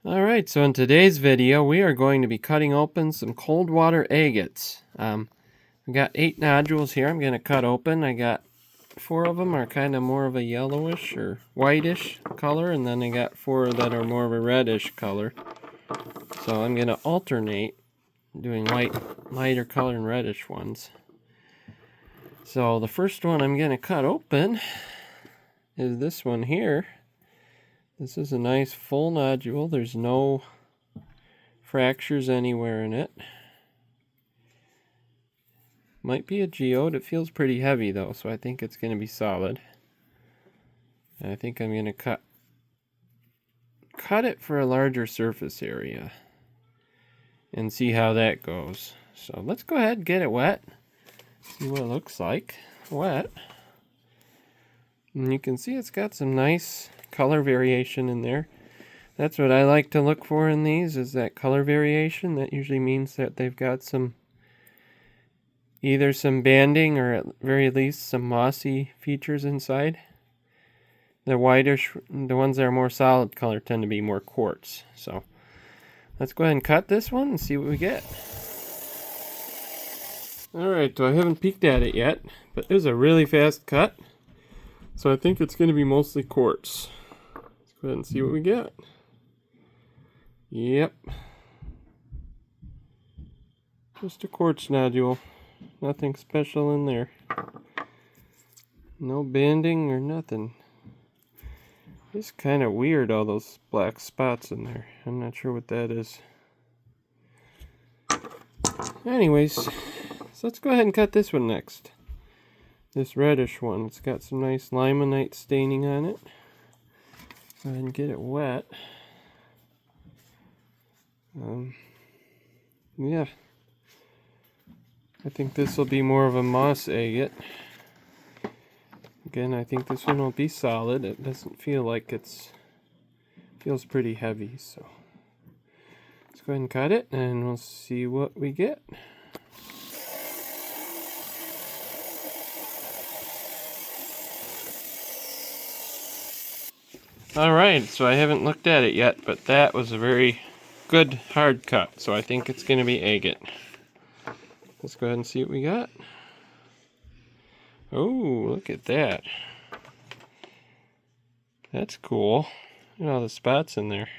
Alright, so in today's video we are going to be cutting open some cold water agates. We got 8 nodules here I'm going to cut open. I got 4 of them are kind of more of a yellowish or whitish color, and then I got 4 that are more of a reddish color. So I'm going to alternate doing lighter color and reddish ones. So the first one I'm going to cut open is this one here. This is a nice full nodule. There's no fractures anywhere in it. Might be a geode. It feels pretty heavy though, so I think it's going to be solid. And I think I'm going to cut it for a larger surface area and see how that goes. So let's go ahead and get it wet. See what it looks like wet. And you can see it's got some nice color variation in there. That's what I like to look for in these, is that color variation. That usually means that they've got either some banding or at very least some mossy features inside. The whitish, the ones that are more solid color tend to be more quartz. So let's go ahead and cut this one and see what we get. Alright, so I haven't peeked at it yet, but it was a really fast cut. So I think it's going to be mostly quartz. Let's go ahead and see what we get. Yep. Just a quartz nodule. Nothing special in there. No banding or nothing. It's kind of weird, all those black spots in there. I'm not sure what that is. Anyways, so let's go ahead and cut this one next. This reddish one. It's got some nice limonite staining on it. Go ahead and get it wet. Yeah. I think this will be more of a moss agate. Again, I think this one will be solid. It doesn't feel like feels pretty heavy, so let's go ahead and cut it and we'll see what we get. Alright, so I haven't looked at it yet, but that was a very good hard cut, so I think it's going to be agate. Let's go ahead and see what we got. Oh, look at that. That's cool. Look at all the spots in there.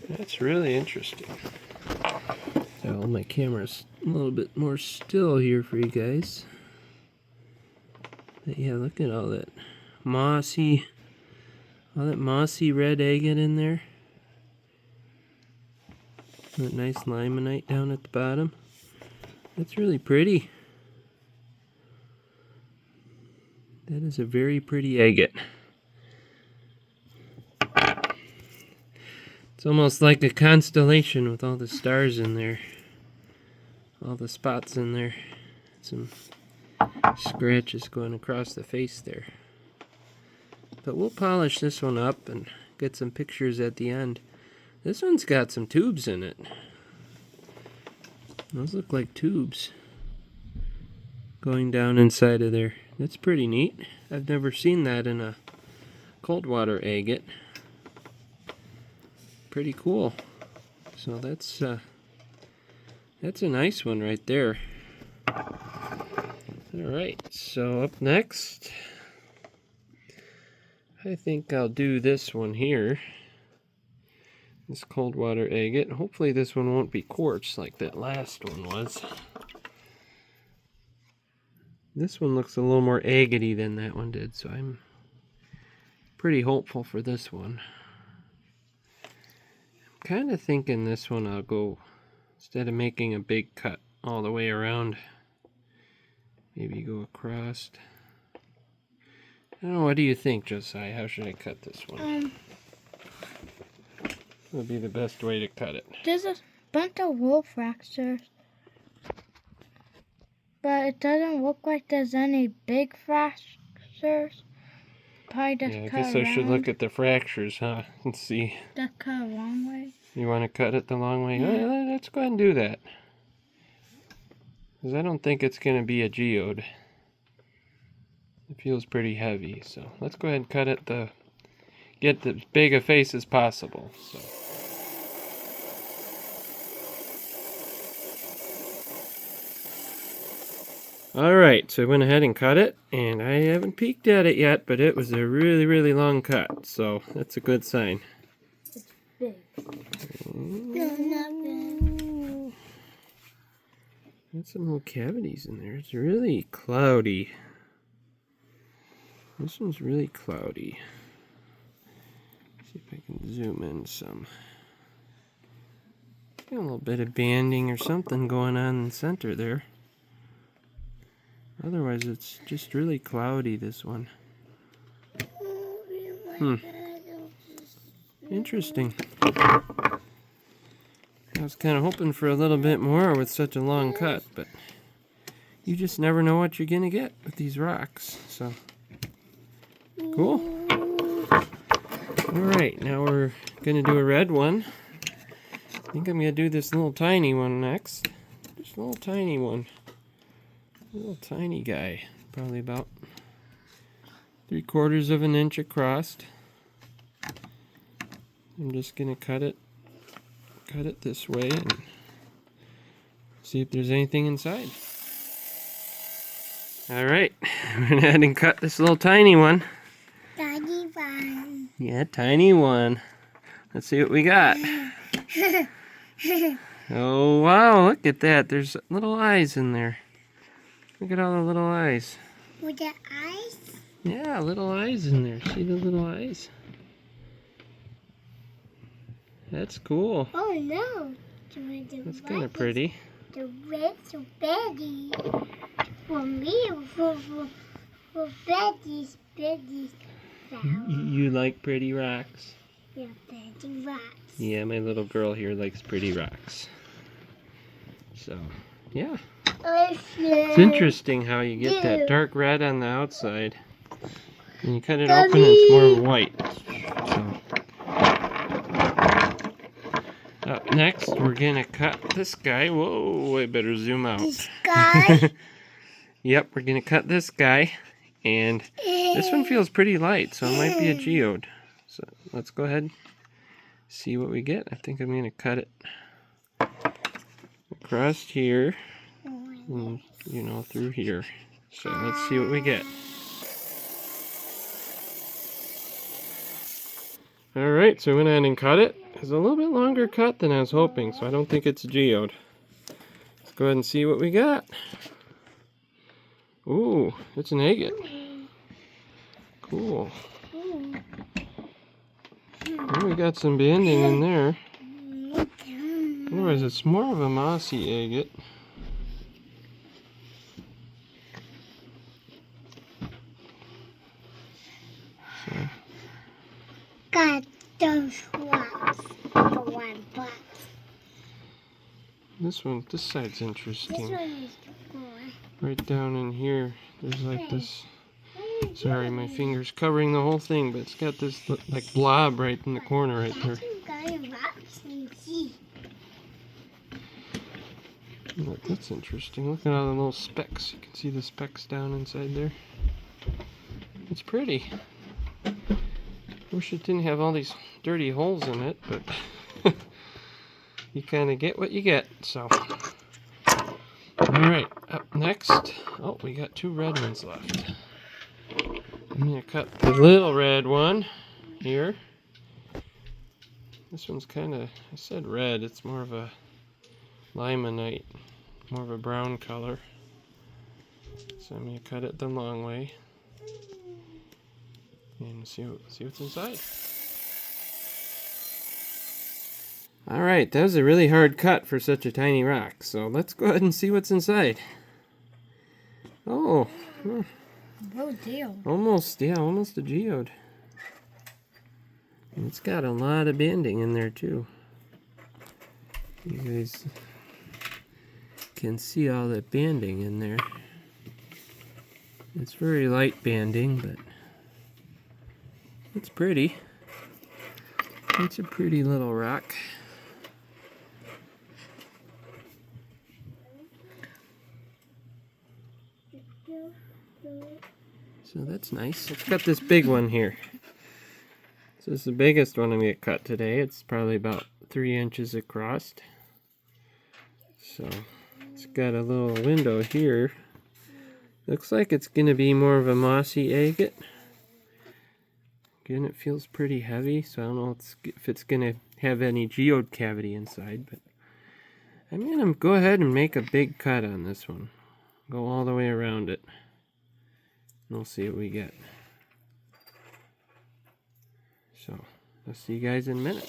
That's really interesting. So my camera's a little bit more still here for you guys. But yeah, look at all that mossy red agate in there. That nice limonite down at the bottom. That's really pretty. That is a very pretty agate. It's almost like a constellation with all the stars in there. All the spots in there. Some scratches going across the face there. But we'll polish this one up and get some pictures at the end. This one's got some tubes in it. Those look like tubes going down inside of there. That's pretty neat. I've never seen that in a cold water agate. Pretty cool. So that's a nice one right there. Alright, so up next, I think I'll do this one here. This cold water agate. Hopefully this one won't be quartz like that last one was. This one looks a little more agatey than that one did, so I'm pretty hopeful for this one. I'm kind of thinking this one I'll go, instead of making a big cut all the way around, maybe go across. I don't know, what do you think, Josiah? How should I cut this one? Would be the best way to cut it. There's a bunch of wool fractures, but it doesn't look like there's any big fractures. Probably just I cut guess I should look at the fractures, huh? And see. Just cut a long way. You want to cut it the long way? Yeah. Let's go ahead and do that. Because I don't think it's going to be a geode. It feels pretty heavy, so let's go ahead and cut it the get as big a face as possible. So. Alright, so I went ahead and cut it, and I haven't peeked at it yet, but it was a really, really long cut, so that's a good sign. It's big. No, not big. Got some little cavities in there. It's really cloudy. This one's really cloudy. See if I can zoom in some. Got a little bit of banding or something going on in the center there. Otherwise, it's just really cloudy, this one. Interesting. I was kind of hoping for a little bit more with such a long cut, but you just never know what you're going to get with these rocks. So, cool. Alright, now we're going to do a red one. I think I'm going to do this little tiny one next. Just a little tiny one. A little tiny guy, probably about 3/4 of an inch across. I'm just gonna cut it this way and see if there's anything inside. All right, we're gonna ahead and cut this little tiny one. Tiny one. Yeah, tiny one. Let's see what we got. Oh wow, look at that. There's little eyes in there. Look at all the little eyes. With the eyes? Yeah, little eyes in there. See the little eyes? That's cool. Oh no. That's kind of pretty. The red's so Betty. For me, for Betty's You like pretty rocks? Yeah, Betty rocks. Yeah, my little girl here likes pretty rocks. So, yeah. It's interesting how you get that dark red on the outside. And you cut it open and it's more white. So, up next, we're going to cut this guy. Whoa, I better zoom out. This guy? Yep, we're going to cut this guy. And this one feels pretty light, so it might be a geode. So let's go ahead and see what we get. I think I'm going to cut it across here. And, you know, through here. So let's see what we get. Alright, so I went ahead and cut it. It's a little bit longer cut than I was hoping, so I don't think it's a geode. Let's go ahead and see what we got. Ooh, it's an agate. Cool. Well, we got some banding in there. Otherwise, it's more of a mossy agate. So. Got those rocks. The one box. This side's interesting. This one is the one. Right down in here, there's like this. Sorry, my finger's covering the whole thing, but it's got this like blob right in the corner right there. Look, that's interesting. Look at all the little specks. You can see the specks down inside there. It's pretty. Wish it didn't have all these dirty holes in it, but you kind of get what you get, so. Alright, up next. Oh, we got 2 red ones left. I'm going to cut the little red one here. This one's kind of, I said red, it's more of a limonite, more of a brown color. So I'm going to cut it the long way. And see what's inside. Alright, that was a really hard cut for such a tiny rock. So let's go ahead and see what's inside. Oh. Oh dear. Almost a geode. And it's got a lot of banding in there too. You guys can see all that banding in there. It's very light banding, but it's pretty. It's a pretty little rock. So that's nice. Let's cut this big one here. This is the biggest one I'm going to cut today. It's probably about 3 inches across. So it's got a little window here. Looks like it's going to be more of a mossy agate. Again, it feels pretty heavy, so I don't know if it's going to have any geode cavity inside, but I'm going to go ahead and make a big cut on this one. Go all the way around it. And we'll see what we get. So, I'll see you guys in a minute.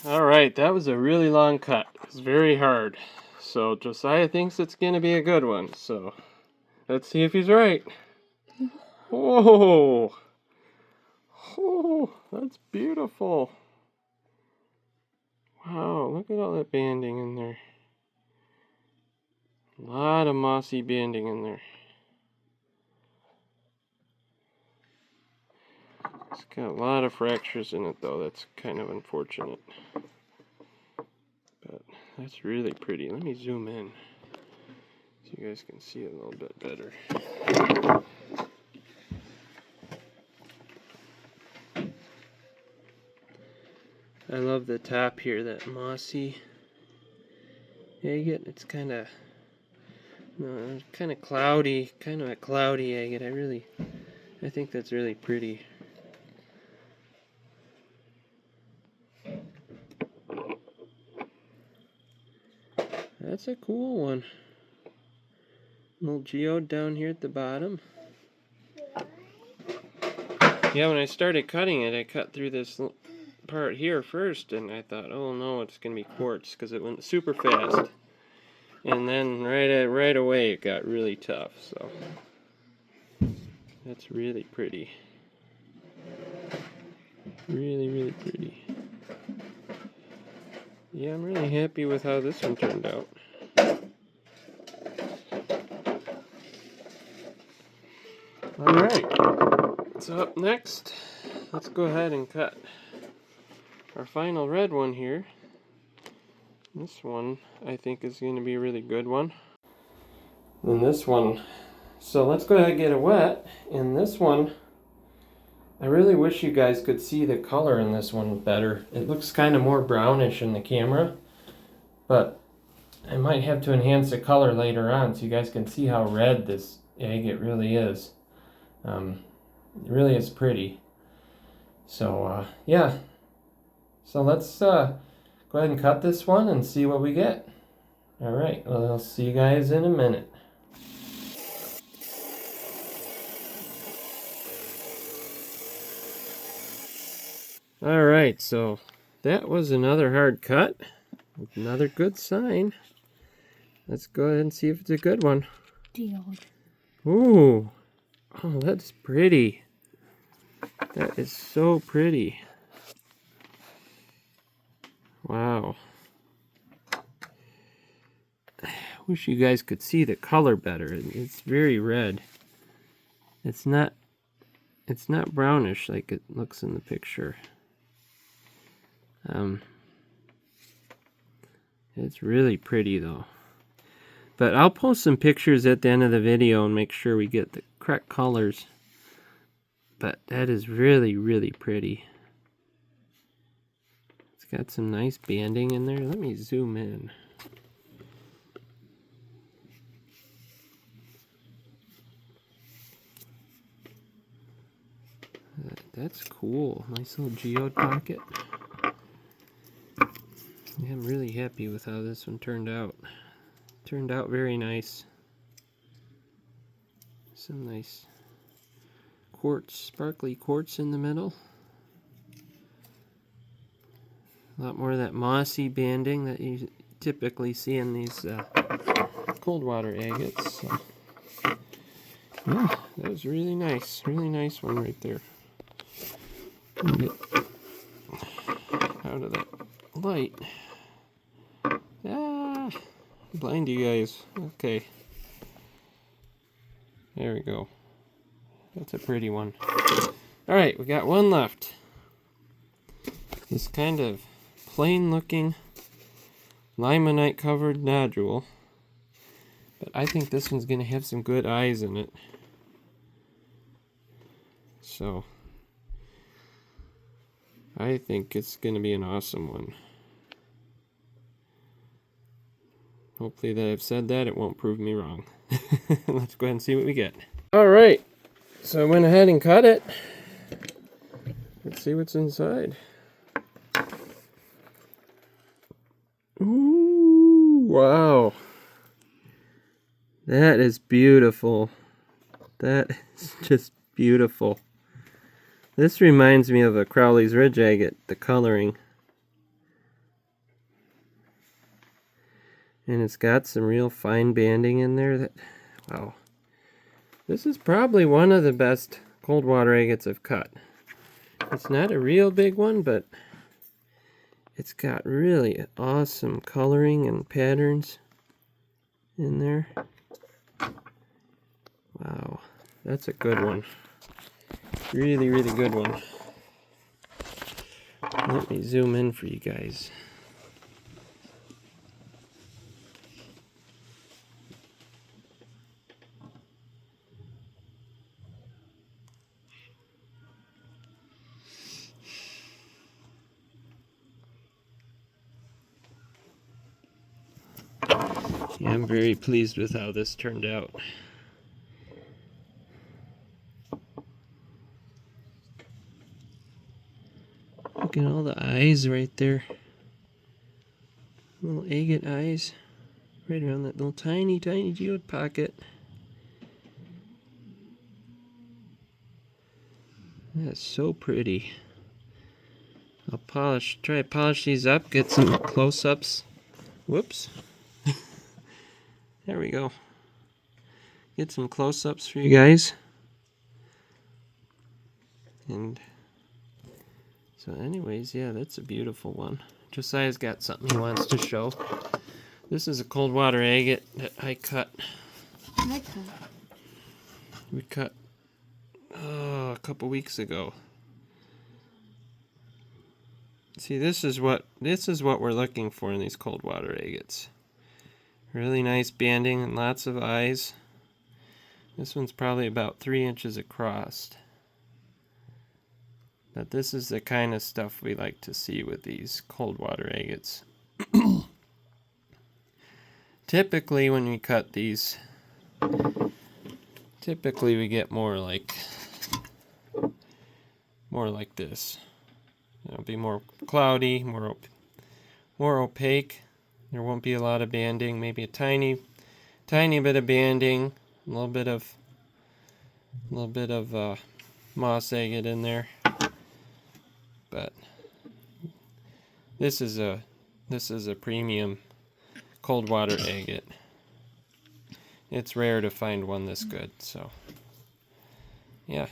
Alright, that was a really long cut. It was very hard. So Josiah thinks it's going to be a good one. So let's see if he's right. Whoa! Oh, that's beautiful. Wow, look at all that banding in there. A lot of mossy banding in there. It's got a lot of fractures in it though, that's kind of unfortunate. But that's really pretty. Let me zoom in so you guys can see it a little bit better. I love the top here, that mossy agate. It's kind of cloudy, kind of a cloudy agate. I think that's really pretty. That's a cool one. Little geode down here at the bottom. Yeah, when I started cutting it, I cut through this part here first, and I thought, oh no, it's gonna be quartz because it went super fast. And then right away it got really tough. So that's really pretty. Really pretty. Yeah, I'm really happy with how this one turned out. Alright, so up next, let's go ahead and cut our final red one here. This one, I think, is going to be a really good one. And this one, so let's go ahead and get it wet. And this one, I really wish you guys could see the color in this one better. It looks kind of more brownish in the camera, but I might have to enhance the color later on so you guys can see how red this agate really is. It really is pretty. So yeah, so let's go ahead and cut this one and see what we get. Alright, well, I'll see you guys in a minute. Alright, so that was another hard cut. Another good sign. Let's go ahead and see if it's a good one. Ooh. Oh, that's pretty. That is so pretty. Wow. I wish you guys could see the color better. It's very red. It's not brownish like it looks in the picture. It's really pretty though. But I'll post some pictures at the end of the video and make sure we get the correct colors. But that is really pretty. It's got some nice banding in there. Let me zoom in. That's cool. Nice little geode pocket. Yeah, I'm really happy with how this one turned out. Turned out very nice. Some nice quartz, sparkly quartz in the middle. A lot more of that mossy banding that you typically see in these cold water agates. So, yeah, that was really nice one right there. Get out of that light. Ah, blind you guys. Okay. There we go. That's a pretty one. Alright, we got one left. This kind of plain looking limonite covered nodule. But I think this one's going to have some good eyes in it. So I think it's going to be an awesome one. Hopefully that I've said that, it won't prove me wrong. Let's go ahead and see what we get. Alright, so I went ahead and cut it. Let's see what's inside. Ooh, wow. That is beautiful. That is just beautiful. This reminds me of a Crowley's Ridge agate, the coloring. And it's got some real fine banding in there that, wow. This is probably one of the best cold water agates I've cut. It's not a real big one, but it's got really awesome coloring and patterns in there. Wow, that's a good one. Really, really good one. Let me zoom in for you guys. Yeah, I'm very pleased with how this turned out. Look at all the eyes right there. Little agate eyes. Right around that little tiny, tiny geode pocket. That's so pretty. I'll try to polish these up, get some close-ups. Whoops. There we go. Get some close-ups for you guys. And so anyways, yeah, that's a beautiful one. Josiah's got something he wants to show. This is a cold water agate that I cut. We cut a couple weeks ago. See, this is what we're looking for in these cold water agates. Really nice banding and lots of eyes. This one's probably about 3 inches across. But this is the kind of stuff we like to see with these cold water agates. Typically when we cut these, typically we get more like this. It'll be more cloudy, more opaque. There won't be a lot of banding, maybe a tiny bit of banding, a little bit of moss agate in there. But this is a premium cold water agate. It's rare to find one this good, so yeah.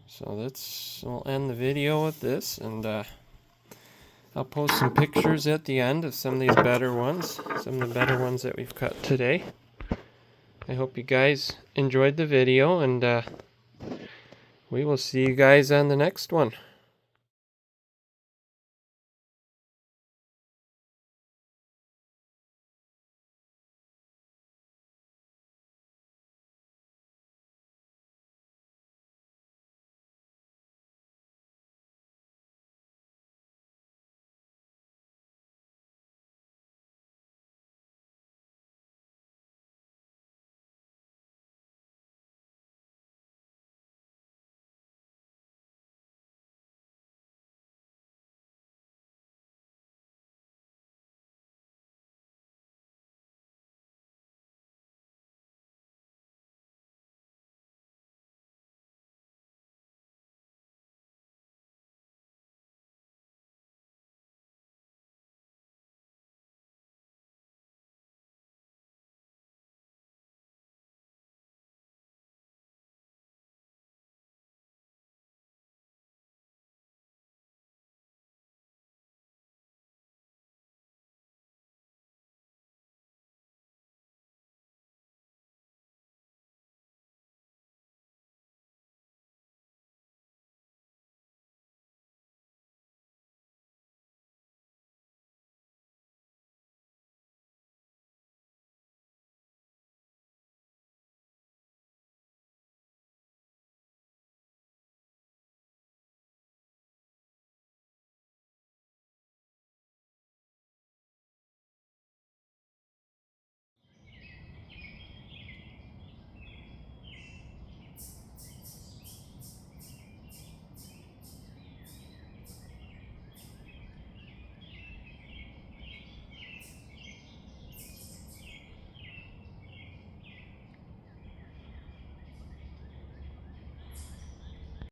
So we'll end the video with this, and I'll post some pictures at the end of some of these better ones, some of the better ones that we've cut today. I hope you guys enjoyed the video, and we will see you guys on the next one.